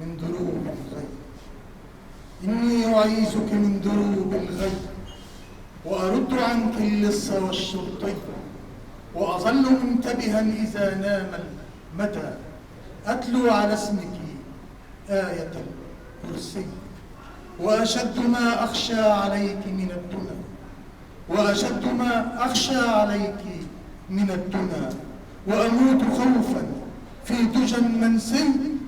من دروب الغي، إني أعيذك من دروب الغي وأرد عنك اللص والشرطي، وأظل منتبها إذا نام المدى أتلو على اسمك آية الكرسي. وأشد ما أخشى عليك من الدنا، وأشد ما أخشى عليك من الدنا، وأموت خوفا في دجى منسي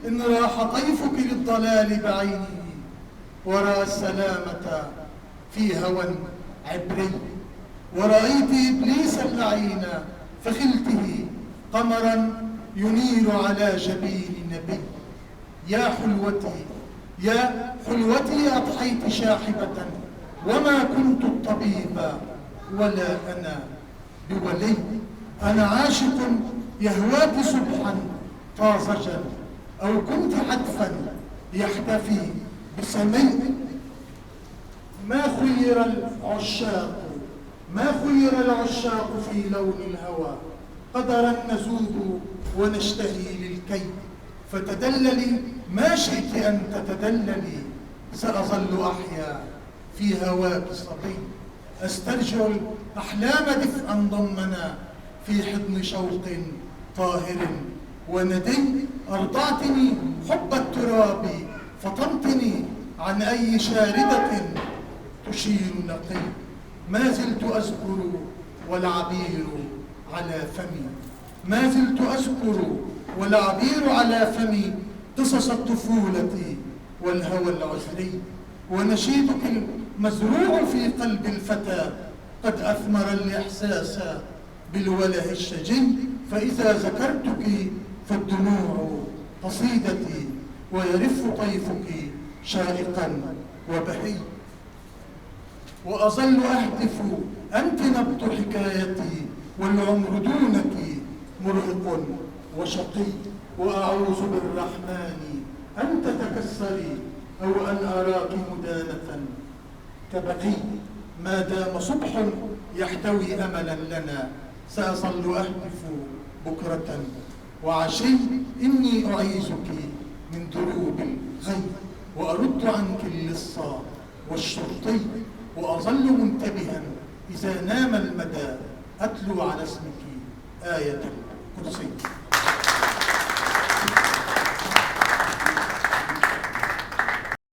إن راح طيفك للضلال بعينه، ورأى السلامة في هوى عبري، ورأيت إبليس اللعين فخلته قمرا ينير على جبين نبي. يا حلوتي يا حلوتي أضحيت شاحبة وما كنت الطبيب ولا أنا بولي. أنا عاشق يهواك صبحا طازجا أو كنت حتفا يحتفي بسمي. ما خير العشاق في لون الهوى، قدرا نذوب ونشتهي للكي. فتدللي ما شئت أن تتدللي، سأظل أحيا في هواك صبي. أسترجع الأحلام دفئا ضمنا في حضن شوق طاهر وندي. أرضعتني حب التراب فطمتني عن أي شاردة تشير نقي. ما زلت أذكر والعبير على فمي، ما زلت أذكر والعبير على فمي قصص الطفولة والهوى العذري. ونشيدك المزروع في قلب الفتى قد أثمر الإحساس بالوله الشجي. فإذا ذكرتك فالدموع قصيدتي ويرف طيفك شائقا وبهي. وأظل أهتف أنت نبض حكايتي والعمر دونك مرهق وشقي. وأعوذ بالرحمن أن تتكسري أو أن أراك مدانة كبقي. ما دام صبح يحتوي أملا لنا سأظل أهتف بكرة وعشي. إني أعيذك من دروب الغي وأرد عنك اللص والشرطي، وأظل منتبها إذا نام المدى أتلو على اسمك آية الكرسي.